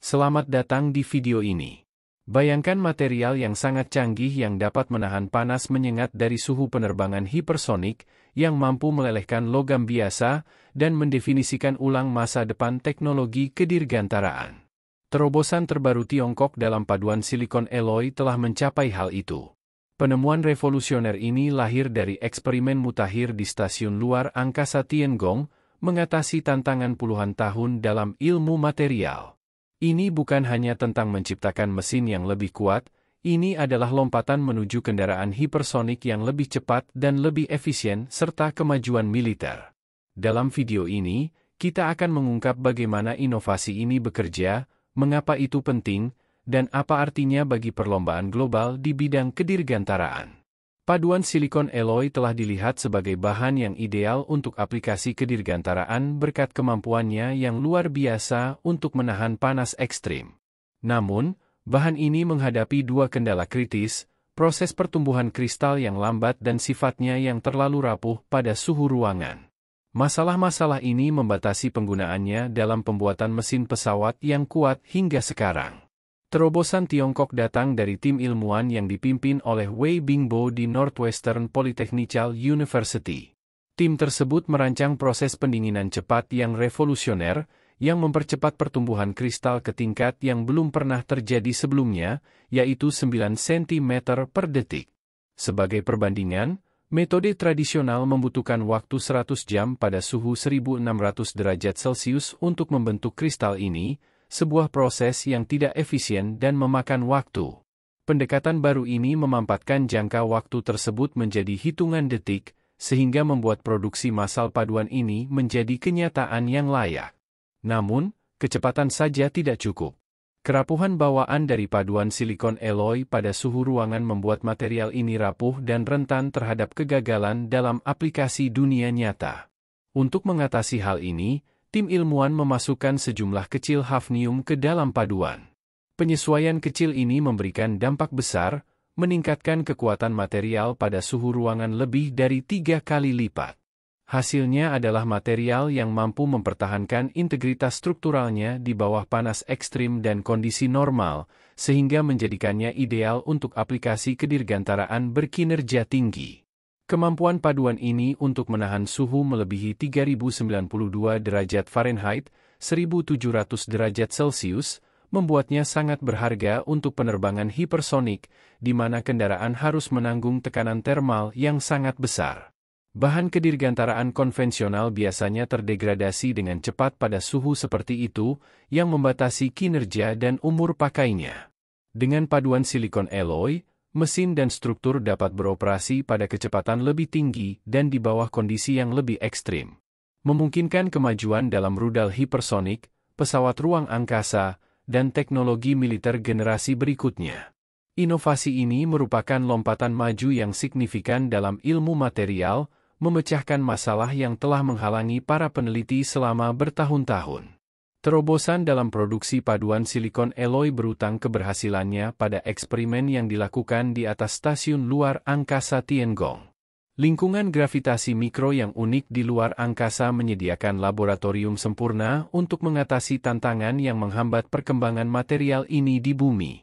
Selamat datang di video ini. Bayangkan material yang sangat canggih yang dapat menahan panas menyengat dari suhu penerbangan hipersonik, yang mampu melelehkan logam biasa, dan mendefinisikan ulang masa depan teknologi kedirgantaraan. Terobosan terbaru Tiongkok dalam paduan silikon alloy telah mencapai hal itu. Penemuan revolusioner ini lahir dari eksperimen mutakhir di stasiun luar angkasa Tiangong, mengatasi tantangan puluhan tahun dalam ilmu material. Ini bukan hanya tentang menciptakan mesin yang lebih kuat, ini adalah lompatan menuju kendaraan hipersonik yang lebih cepat dan lebih efisien serta kemajuan militer. Dalam video ini, kita akan mengungkap bagaimana inovasi ini bekerja, mengapa itu penting, dan apa artinya bagi perlombaan global di bidang kedirgantaraan. Paduan silikon alloy telah dilihat sebagai bahan yang ideal untuk aplikasi kedirgantaraan berkat kemampuannya yang luar biasa untuk menahan panas ekstrim. Namun, bahan ini menghadapi dua kendala kritis, proses pertumbuhan kristal yang lambat dan sifatnya yang terlalu rapuh pada suhu ruangan. Masalah-masalah ini membatasi penggunaannya dalam pembuatan mesin pesawat yang kuat hingga sekarang. Terobosan Tiongkok datang dari tim ilmuwan yang dipimpin oleh Wei Bingbo di Northwestern Polytechnical University. Tim tersebut merancang proses pendinginan cepat yang revolusioner, yang mempercepat pertumbuhan kristal ke tingkat yang belum pernah terjadi sebelumnya, yaitu 9 cm per detik. Sebagai perbandingan, metode tradisional membutuhkan waktu 100 jam pada suhu 1600 derajat Celcius untuk membentuk kristal ini, sebuah proses yang tidak efisien dan memakan waktu. Pendekatan baru ini memampatkan jangka waktu tersebut menjadi hitungan detik, sehingga membuat produksi massal paduan ini menjadi kenyataan yang layak. Namun, kecepatan saja tidak cukup. Kerapuhan bawaan dari paduan silikon alloy pada suhu ruangan membuat material ini rapuh dan rentan terhadap kegagalan dalam aplikasi dunia nyata. Untuk mengatasi hal ini, tim ilmuwan memasukkan sejumlah kecil hafnium ke dalam paduan. Penyesuaian kecil ini memberikan dampak besar, meningkatkan kekuatan material pada suhu ruangan lebih dari 3 kali lipat. Hasilnya adalah material yang mampu mempertahankan integritas strukturalnya di bawah panas ekstrim dan kondisi normal, sehingga menjadikannya ideal untuk aplikasi kedirgantaraan berkinerja tinggi. Kemampuan paduan ini untuk menahan suhu melebihi 3092 derajat Fahrenheit, 1700 derajat Celcius, membuatnya sangat berharga untuk penerbangan hipersonik, di mana kendaraan harus menanggung tekanan termal yang sangat besar. Bahan kedirgantaraan konvensional biasanya terdegradasi dengan cepat pada suhu seperti itu, yang membatasi kinerja dan umur pakainya. Dengan paduan silikon alloy, mesin dan struktur dapat beroperasi pada kecepatan lebih tinggi dan di bawah kondisi yang lebih ekstrim. Memungkinkan kemajuan dalam rudal hipersonik, pesawat ruang angkasa, dan teknologi militer generasi berikutnya. Inovasi ini merupakan lompatan maju yang signifikan dalam ilmu material, memecahkan masalah yang telah menghalangi para peneliti selama bertahun-tahun. Terobosan dalam produksi paduan silikon alloy berutang keberhasilannya pada eksperimen yang dilakukan di atas stasiun luar angkasa Tiangong. Lingkungan gravitasi mikro yang unik di luar angkasa menyediakan laboratorium sempurna untuk mengatasi tantangan yang menghambat perkembangan material ini di bumi.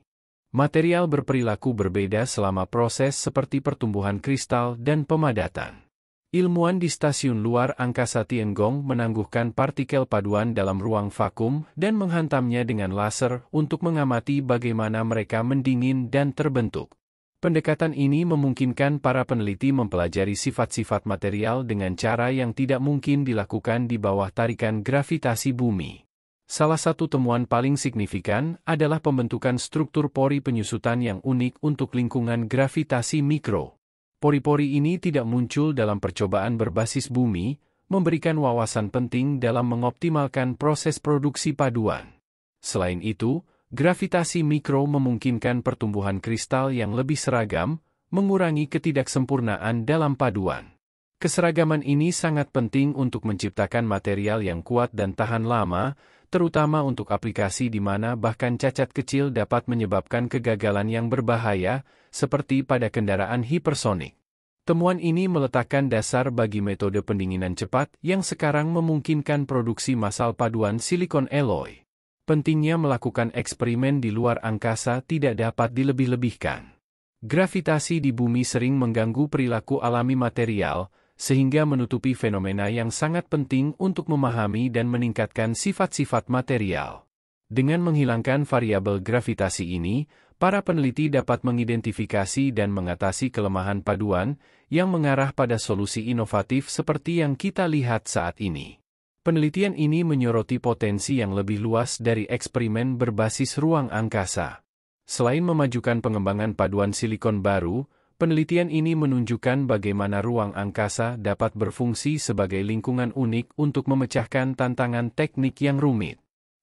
Material berperilaku berbeda selama proses seperti pertumbuhan kristal dan pemadatan. Ilmuwan di stasiun luar angkasa Tiangong menangguhkan partikel paduan dalam ruang vakum dan menghantamnya dengan laser untuk mengamati bagaimana mereka mendingin dan terbentuk. Pendekatan ini memungkinkan para peneliti mempelajari sifat-sifat material dengan cara yang tidak mungkin dilakukan di bawah tarikan gravitasi bumi. Salah satu temuan paling signifikan adalah pembentukan struktur pori penyusutan yang unik untuk lingkungan gravitasi mikro. Pori-pori ini tidak muncul dalam percobaan berbasis bumi, memberikan wawasan penting dalam mengoptimalkan proses produksi paduan. Selain itu, gravitasi mikro memungkinkan pertumbuhan kristal yang lebih seragam, mengurangi ketidaksempurnaan dalam paduan. Keseragaman ini sangat penting untuk menciptakan material yang kuat dan tahan lama, terutama untuk aplikasi di mana bahkan cacat kecil dapat menyebabkan kegagalan yang berbahaya, seperti pada kendaraan hipersonik. Temuan ini meletakkan dasar bagi metode pendinginan cepat yang sekarang memungkinkan produksi massal paduan silikon alloy. Pentingnya melakukan eksperimen di luar angkasa tidak dapat dilebih-lebihkan. Gravitasi di bumi sering mengganggu perilaku alami material, sehingga menutupi fenomena yang sangat penting untuk memahami dan meningkatkan sifat-sifat material. Dengan menghilangkan variabel gravitasi ini, para peneliti dapat mengidentifikasi dan mengatasi kelemahan paduan yang mengarah pada solusi inovatif seperti yang kita lihat saat ini. Penelitian ini menyoroti potensi yang lebih luas dari eksperimen berbasis ruang angkasa. Selain memajukan pengembangan paduan silikon baru, penelitian ini menunjukkan bagaimana ruang angkasa dapat berfungsi sebagai lingkungan unik untuk memecahkan tantangan teknik yang rumit.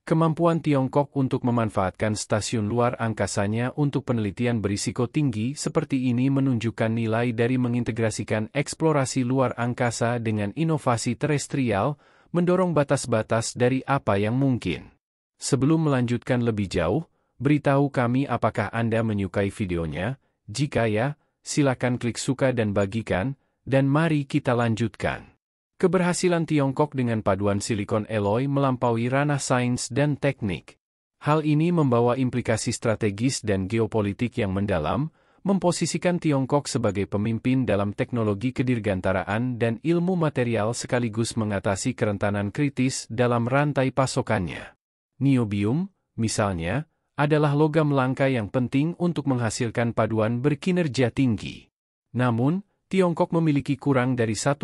Kemampuan Tiongkok untuk memanfaatkan stasiun luar angkasanya untuk penelitian berisiko tinggi seperti ini menunjukkan nilai dari mengintegrasikan eksplorasi luar angkasa dengan inovasi terestrial, mendorong batas-batas dari apa yang mungkin. Sebelum melanjutkan lebih jauh, beritahu kami apakah Anda menyukai videonya. Jika ya, silakan klik suka dan bagikan, dan mari kita lanjutkan. Keberhasilan Tiongkok dengan paduan silikon alloy melampaui ranah sains dan teknik. Hal ini membawa implikasi strategis dan geopolitik yang mendalam, memposisikan Tiongkok sebagai pemimpin dalam teknologi kedirgantaraan dan ilmu material sekaligus mengatasi kerentanan kritis dalam rantai pasokannya. Niobium, misalnya, adalah logam langka yang penting untuk menghasilkan paduan berkinerja tinggi. Namun, Tiongkok memiliki kurang dari 1%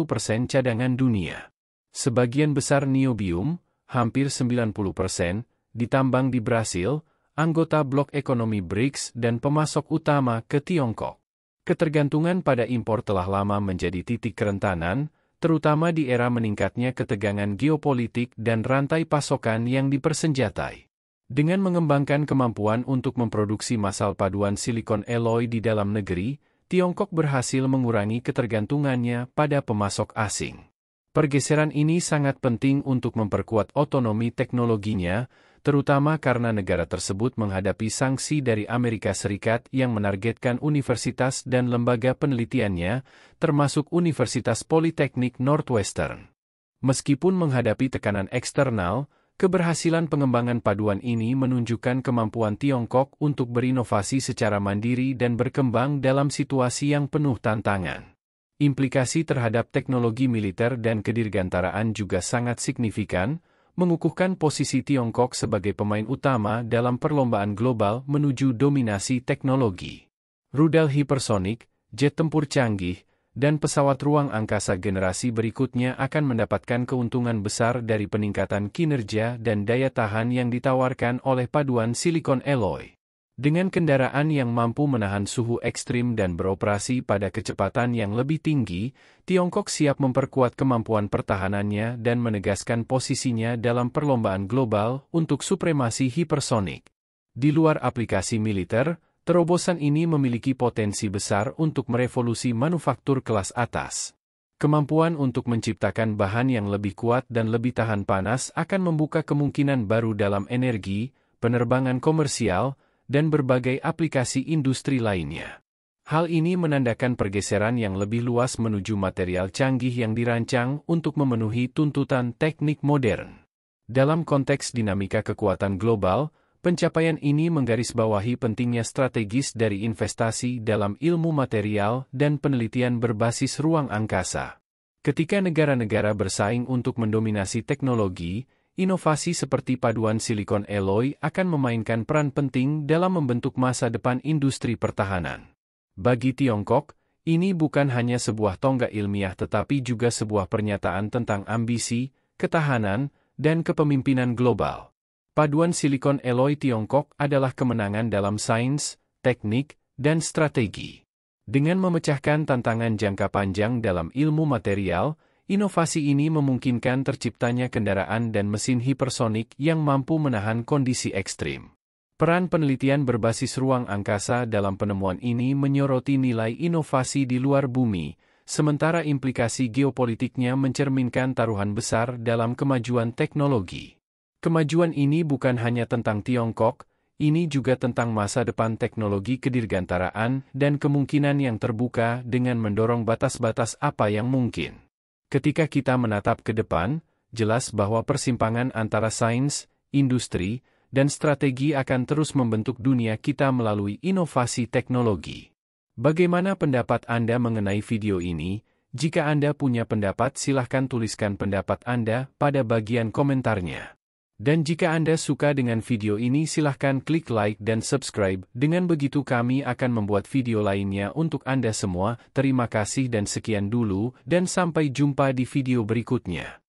cadangan dunia. Sebagian besar niobium, hampir 90%, ditambang di Brasil, anggota blok ekonomi BRICS dan pemasok utama ke Tiongkok. Ketergantungan pada impor telah lama menjadi titik kerentanan, terutama di era meningkatnya ketegangan geopolitik dan rantai pasokan yang dipersenjatai. Dengan mengembangkan kemampuan untuk memproduksi massal paduan silikon alloy di dalam negeri, Tiongkok berhasil mengurangi ketergantungannya pada pemasok asing. Pergeseran ini sangat penting untuk memperkuat otonomi teknologinya, terutama karena negara tersebut menghadapi sanksi dari Amerika Serikat yang menargetkan universitas dan lembaga penelitiannya, termasuk Universitas Politeknik Northwestern. Meskipun menghadapi tekanan eksternal, keberhasilan pengembangan paduan ini menunjukkan kemampuan Tiongkok untuk berinovasi secara mandiri dan berkembang dalam situasi yang penuh tantangan. Implikasi terhadap teknologi militer dan kedirgantaraan juga sangat signifikan, mengukuhkan posisi Tiongkok sebagai pemain utama dalam perlombaan global menuju dominasi teknologi. Rudal hipersonik, jet tempur canggih, dan pesawat ruang angkasa generasi berikutnya akan mendapatkan keuntungan besar dari peningkatan kinerja dan daya tahan yang ditawarkan oleh paduan silikon alloy. Dengan kendaraan yang mampu menahan suhu ekstrim dan beroperasi pada kecepatan yang lebih tinggi, Tiongkok siap memperkuat kemampuan pertahanannya dan menegaskan posisinya dalam perlombaan global untuk supremasi hipersonik. Di luar aplikasi militer, terobosan ini memiliki potensi besar untuk merevolusi manufaktur kelas atas. Kemampuan untuk menciptakan bahan yang lebih kuat dan lebih tahan panas akan membuka kemungkinan baru dalam energi, penerbangan komersial, dan berbagai aplikasi industri lainnya. Hal ini menandakan pergeseran yang lebih luas menuju material canggih yang dirancang untuk memenuhi tuntutan teknik modern. Dalam konteks dinamika kekuatan global, pencapaian ini menggarisbawahi pentingnya strategis dari investasi dalam ilmu material dan penelitian berbasis ruang angkasa. Ketika negara-negara bersaing untuk mendominasi teknologi, inovasi seperti paduan silikon alloy akan memainkan peran penting dalam membentuk masa depan industri pertahanan. Bagi Tiongkok, ini bukan hanya sebuah tonggak ilmiah tetapi juga sebuah pernyataan tentang ambisi, ketahanan, dan kepemimpinan global. Paduan silikon alloy Tiongkok adalah kemenangan dalam sains, teknik, dan strategi. Dengan memecahkan tantangan jangka panjang dalam ilmu material, inovasi ini memungkinkan terciptanya kendaraan dan mesin hipersonik yang mampu menahan kondisi ekstrim. Peran penelitian berbasis ruang angkasa dalam penemuan ini menyoroti nilai inovasi di luar bumi, sementara implikasi geopolitiknya mencerminkan taruhan besar dalam kemajuan teknologi. Kemajuan ini bukan hanya tentang Tiongkok, ini juga tentang masa depan teknologi kedirgantaraan dan kemungkinan yang terbuka dengan mendorong batas-batas apa yang mungkin. Ketika kita menatap ke depan, jelas bahwa persimpangan antara sains, industri, dan strategi akan terus membentuk dunia kita melalui inovasi teknologi. Bagaimana pendapat Anda mengenai video ini? Jika Anda punya pendapat, silahkan tuliskan pendapat Anda pada bagian komentarnya. Dan jika Anda suka dengan video ini, silahkan klik like dan subscribe. Dengan begitu kami akan membuat video lainnya untuk Anda semua. Terima kasih dan sekian dulu, dan sampai jumpa di video berikutnya.